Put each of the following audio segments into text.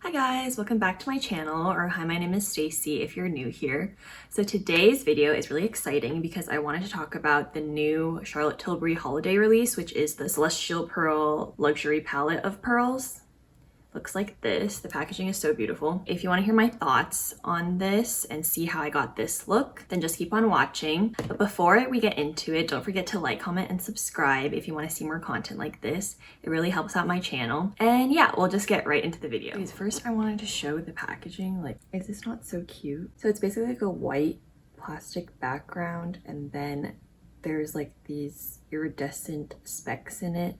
Hi guys, welcome back to my channel, or hi, my name is Stacy if you're new here. So today's video is really exciting because I wanted to talk about the new Charlotte Tilbury holiday release, which is the Celestial Pearl luxury palette of pearls. Looks like this. The packaging is so beautiful. If you want to hear my thoughts on this and see how I got this look, then just keep on watching. But before we get into it, don't forget to like, comment, and subscribe if you want to see more content like this. It really helps out my channel. And yeah, we'll just get right into the video. Anyways, first I wanted to show the packaging. Like, is this not so cute? So it's basically like a white plastic background, and then there's like these iridescent specks in it,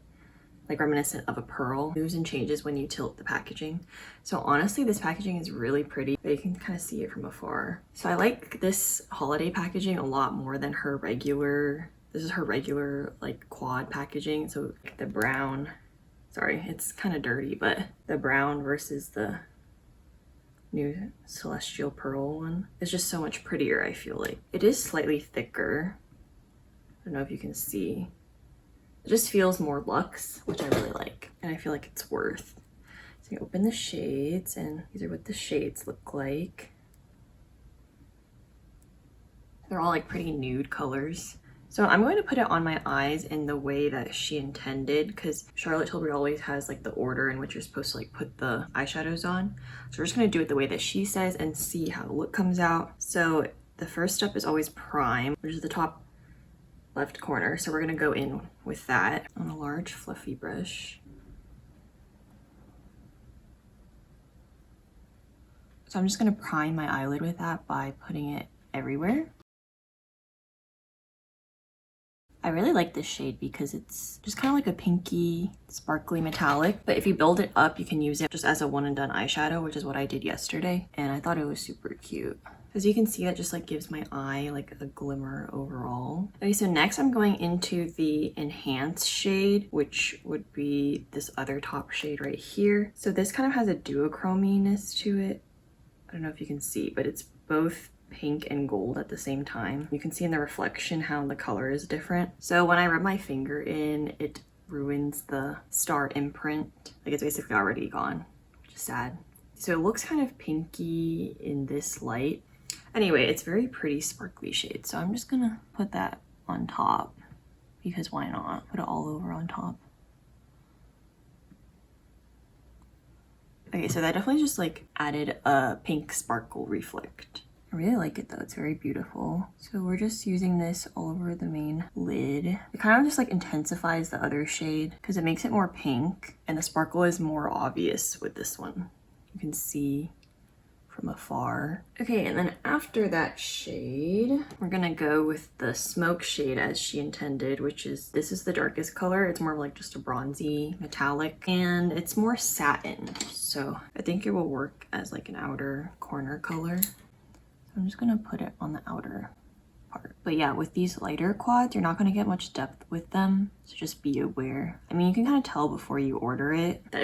like reminiscent of a pearl. Moves and changes when you tilt the packaging. So honestly, this packaging is really pretty, but you can kind of see it from afar. So I like this holiday packaging a lot more than her regular, this is her regular like quad packaging. So the brown, sorry, it's kind of dirty, but the brown versus the new Celestial Pearl one is just so much prettier, I feel like. It is slightly thicker. I don't know if you can see. It just feels more luxe, which I really like, and I feel like it's worth. So you open the shades, and these are what the shades look like. They're all like pretty nude colors. So I'm going to put it on my eyes in the way that she intended, because Charlotte Tilbury always has like the order in which you're supposed to like put the eyeshadows on. So we're just going to do it the way that she says and see how the look comes out. So the first step is always prime, which is the top left corner. So we're gonna go in with that on a large fluffy brush. So I'm just gonna prime my eyelid with that by putting it everywhere. I really like this shade because it's just kind of like a pinky, sparkly metallic. But if you build it up, you can use it just as a one and done eyeshadow, which is what I did yesterday. And I thought it was super cute. As you can see, that just like gives my eye like a glimmer overall. Okay, so next I'm going into the Enhance shade, which would be this other top shade right here. So this kind of has a duochrominess to it. I don't know if you can see, but it's both pink and gold at the same time. You can see in the reflection how the color is different. So when I rub my finger in, it ruins the star imprint. Like, it's basically already gone, which is sad. So it looks kind of pinky in this light. Anyway, it's very pretty sparkly shade. So I'm just gonna put that on top because why not? Put it all over on top. Okay, so that definitely just like added a pink sparkle reflect. I really like it though, it's very beautiful. So we're just using this all over the main lid. It kind of just like intensifies the other shade because it makes it more pink, and the sparkle is more obvious with this one. You can see from afar. Okay, and then after that shade, we're gonna go with the smoke shade as she intended, which is, this is the darkest color. It's more of like just a bronzy metallic, and it's more satin. So I think it will work as like an outer corner color. I'm just gonna put it on the outer part. But yeah, with these lighter quads, you're not gonna get much depth with them, so just be aware. I mean, you can kind of tell before you order it that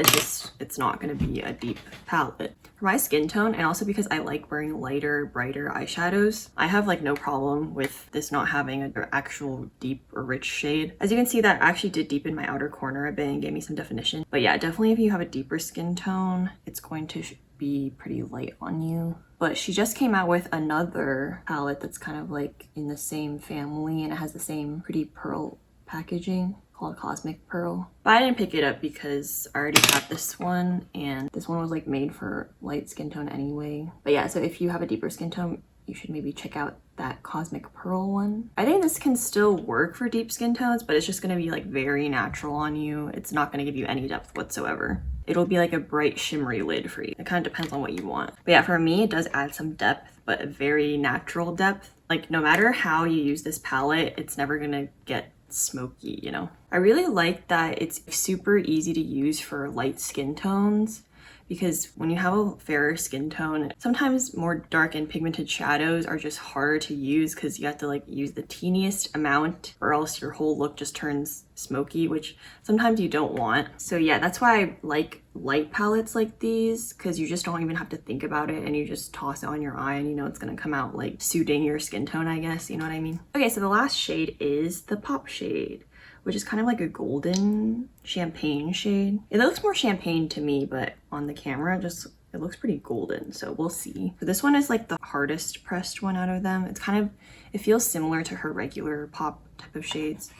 it's not gonna be a deep palette. For my skin tone, and also because I like wearing lighter, brighter eyeshadows, I have like no problem with this not having an actual deep or rich shade. As you can see, that actually did deepen my outer corner a bit and gave me some definition. But yeah, definitely if you have a deeper skin tone, it's going to be pretty light on you. But she just came out with another palette that's kind of like in the same family, and it has the same pretty pearl packaging called Cosmic Pearl. But I didn't pick it up because I already had this one, and this one was like made for light skin tone anyway. But yeah, so if you have a deeper skin tone, you should maybe check out that Cosmic Pearl one. I think this can still work for deep skin tones, but it's just gonna be like very natural on you. It's not gonna give you any depth whatsoever. It'll be like a bright shimmery lid for you. It kind of depends on what you want. But yeah, for me, it does add some depth, but a very natural depth. Like, no matter how you use this palette, it's never gonna get smoky, you know? I really like that it's super easy to use for light skin tones, because when you have a fairer skin tone, sometimes more dark and pigmented shadows are just harder to use because you have to like use the teeniest amount, or else your whole look just turns smoky, which sometimes you don't want. So yeah, that's why I like light palettes like these, because you just don't even have to think about it, and you just toss it on your eye and you know it's gonna come out like suiting your skin tone, I guess, you know what I mean? Okay, so the last shade is the Pop shade, which is kind of like a golden champagne shade. It looks more champagne to me, but on the camera it just it looks pretty golden, so we'll see. So this one is like the hardest pressed one out of them. It's kind of, it feels similar to her regular pop type of shades.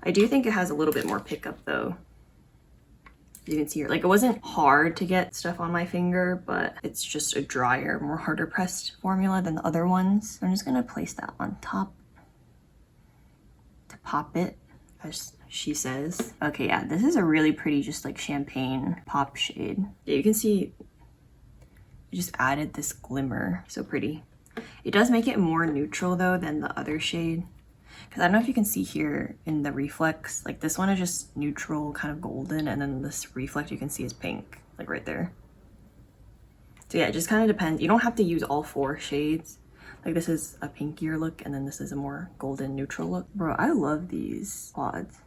I do think it has a little bit more pickup though. You can see here, like it wasn't hard to get stuff on my finger, but it's just a drier, more harder pressed formula than the other ones. So I'm just gonna place that on top to pop it, as she says. Okay, yeah, this is a really pretty, just like champagne pop shade. Yeah, you can see it just added this glimmer, so pretty. It does make it more neutral though than the other shade. Because I don't know if you can see here in the reflex, like this one is just neutral, kind of golden, and then this reflect you can see is pink, like right there. So yeah, it just kind of depends. You don't have to use all 4 shades. Like this is a pinkier look, and then this is a more golden neutral look. Bro, I love these quads.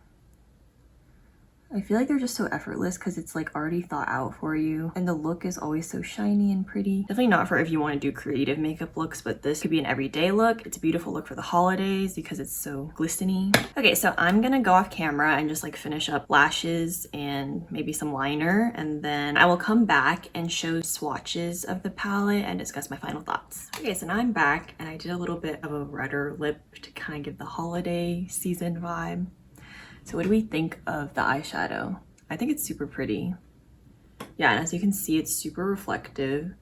I feel like they're just so effortless because it's like already thought out for you, and the look is always so shiny and pretty. Definitely not for if you want to do creative makeup looks, but this could be an everyday look. It's a beautiful look for the holidays because it's so glistening. Okay, so I'm gonna go off camera and just like finish up lashes and maybe some liner, and then I will come back and show swatches of the palette and discuss my final thoughts. Okay, so now I'm back and I did a little bit of a redder lip to kind of give the holiday season vibe. So what do we think of the eyeshadow? I think it's super pretty. Yeah, and as you can see, it's super reflective.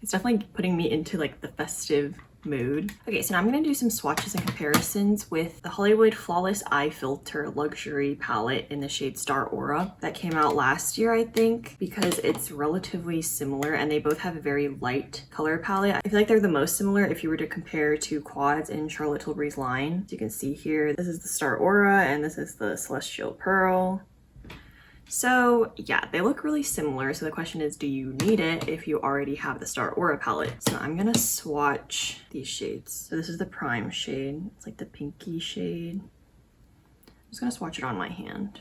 It's definitely putting me into like the festive mood. Okay, so now I'm gonna do some swatches and comparisons with the Hollywood Flawless Eye Filter Luxury Palette in the shade Star Aura that came out last year, I think, because it's relatively similar and they both have a very light color palette. I feel like they're the most similar if you were to compare to quads in Charlotte Tilbury's line. As you can see here, this is the Star Aura and this is the Celestial Pearl. So yeah, they look really similar. So the question is, do you need it if you already have the Star Aura palette? So I'm gonna swatch these shades. So this is the prime shade. It's like the pinky shade. I'm just gonna swatch it on my hand.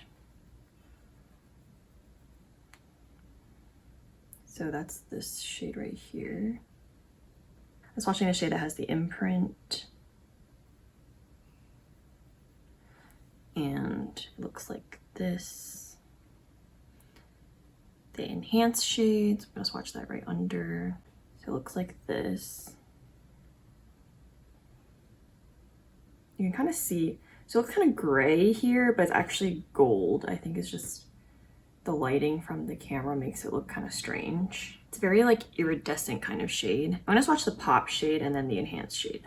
So that's this shade right here. I'm swatching a shade that has the imprint. And it looks like this. The enhanced shades, I'm gonna swatch that right under. So it looks like this. You can kind of see, so it looks kind of gray here, but it's actually gold. I think it's just the lighting from the camera makes it look kind of strange. It's very like iridescent kind of shade. I'm gonna swatch the pop shade and then the enhanced shade.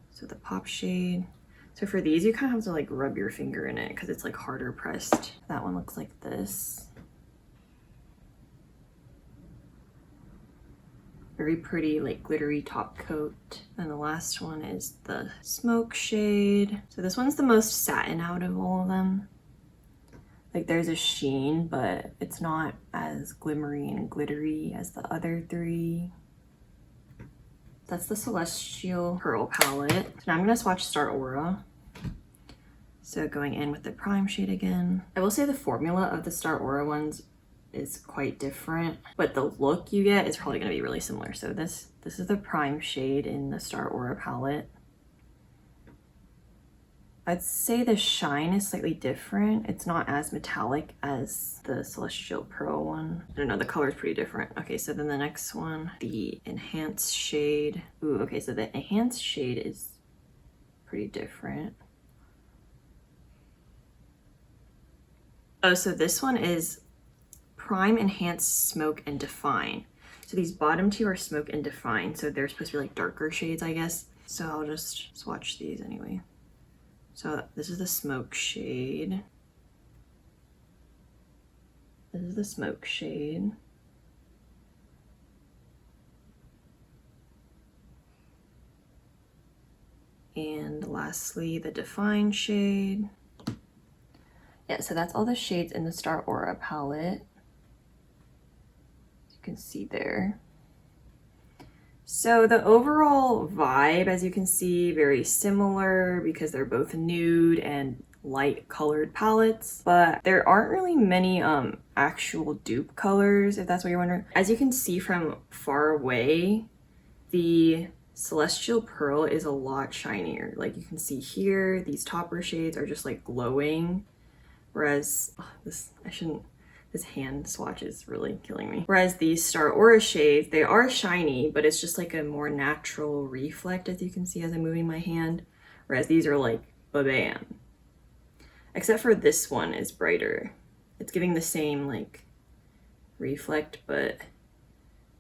So the pop shade. So for these, you kind of have to like rub your finger in it because it's like harder pressed. That one looks like this. Very pretty, like glittery top coat. And the last one is the smoke shade. So this one's the most satin out of all of them. Like there's a sheen, but it's not as glimmery and glittery as the other 3. That's the Celestial Pearl palette. So now I'm gonna swatch Star Aura. So going in with the prime shade again. I will say the formula of the Star Aura ones is quite different, but the look you get is probably going to be really similar. So this is the prime shade in the Star Aura palette. I'd say the shine is slightly different. It's not as metallic as the Celestial Pearl one. I don't know, the color is pretty different. Okay, so then the next one, the enhanced shade. Ooh, okay, so the enhanced shade is pretty different. Oh, so this one is Prime, Enhance, Smoke, and Define. So these bottom 2 are Smoke and Define. So they're supposed to be like darker shades, I guess. So I'll just swatch these anyway. So this is the Smoke shade. This is the Smoke shade. And lastly, the Define shade. Yeah, so that's all the shades in the Star Aura palette. Can see there. So the overall vibe, as you can see, very similar because they're both nude and light colored palettes, but there aren't really many actual dupe colors, if that's what you're wondering. As you can see from far away, the Celestial Pearl is a lot shinier. Like you can see here, these topper shades are just like glowing, whereas this This hand swatch is really killing me. Whereas these Star Aura shades, they are shiny, but it's just like a more natural reflect, as you can see as I'm moving my hand. Whereas these are like ba-bam. Except for this one is brighter. It's giving the same like reflect, but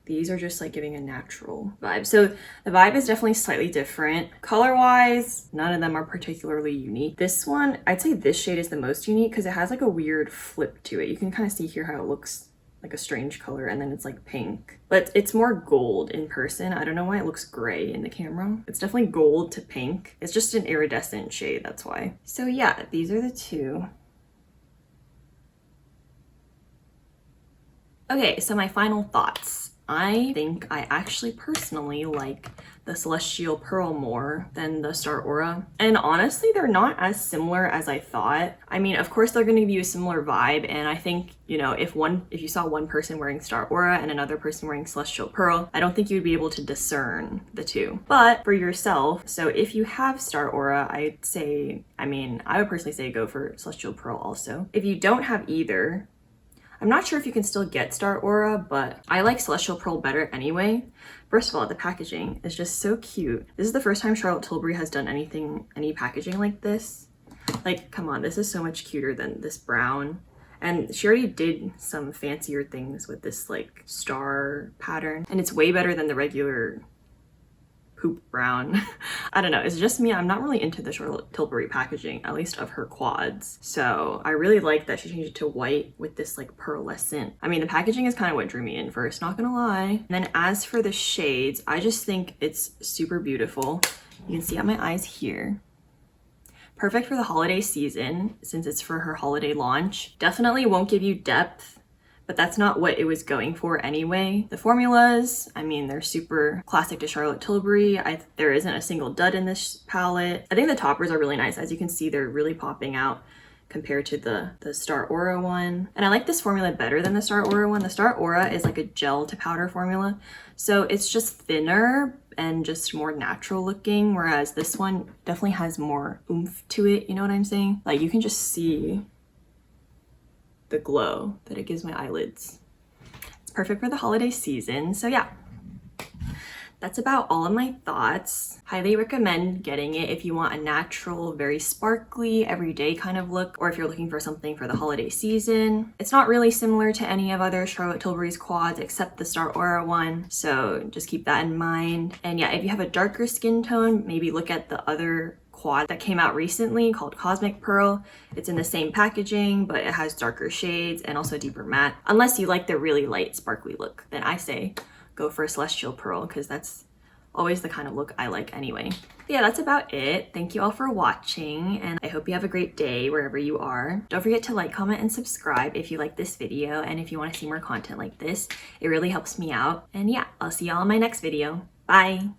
these are just like giving a natural vibe. So the vibe is definitely slightly different. Color-wise, none of them are particularly unique. This one, I'd say this shade is the most unique because it has like a weird flip to it. You can kind of see here how it looks like a strange color, and then it's like pink. But it's more gold in person. I don't know why it looks gray in the camera. It's definitely gold to pink. It's just an iridescent shade, that's why. So yeah, these are the two. Okay, so my final thoughts. I think I actually personally like the Celestial Pearl more than the Star Aura. And honestly, they're not as similar as I thought. I mean, of course they're gonna give you a similar vibe, and I think, you know, if you saw one person wearing Star Aura and another person wearing Celestial Pearl, I don't think you'd be able to discern the two. But for yourself, so if you have Star Aura, I would personally say go for Celestial Pearl also. If you don't have either, I'm not sure if you can still get Star Aura, but I like Celestial Pearl better anyway. First of all, the packaging is just so cute. This is the first time Charlotte Tilbury has done any packaging like this. Like, come on, this is so much cuter than this brown. And she already did some fancier things with this like star pattern, and it's way better than the regular poop brown. I don't know, it's just me. I'm not really into the Charlotte Tilbury packaging, at least of her quads. So I really like that she changed it to white with this like pearlescent. I mean, the packaging is kind of what drew me in first, not gonna lie. And then as for the shades, I just think it's super beautiful. You can see on my eyes here. Perfect for the holiday season since it's for her holiday launch. Definitely won't give you depth, but that's not what it was going for anyway. The formulas, I mean, they're super classic to Charlotte Tilbury. There isn't a single dud in this palette. I think the toppers are really nice. As you can see, they're really popping out compared to the Star Aura one. And I like this formula better than the Star Aura one. The Star Aura is like a gel to powder formula, so it's just thinner and just more natural looking, whereas this one definitely has more oomph to it, you know what I'm saying? Like, you can just see the glow that it gives my eyelids. It's perfect for the holiday season. So yeah, that's about all of my thoughts. Highly recommend getting it if you want a natural, very sparkly, everyday kind of look, or if you're looking for something for the holiday season. It's not really similar to any of other Charlotte Tilbury's quads except the Star Aura one, so just keep that in mind. And yeah, if you have a darker skin tone, maybe look at the other quad that came out recently called Cosmic Pearl. It's in the same packaging, but it has darker shades and also deeper matte. Unless you like the really light sparkly look, then I say go for a Celestial Pearl, because that's always the kind of look I like anyway. But yeah, that's about it. Thank you all for watching, and I hope you have a great day wherever you are. Don't forget to like, comment, and subscribe if you like this video, and if you want to see more content like this, it really helps me out. And yeah, I'll see y'all in my next video. Bye!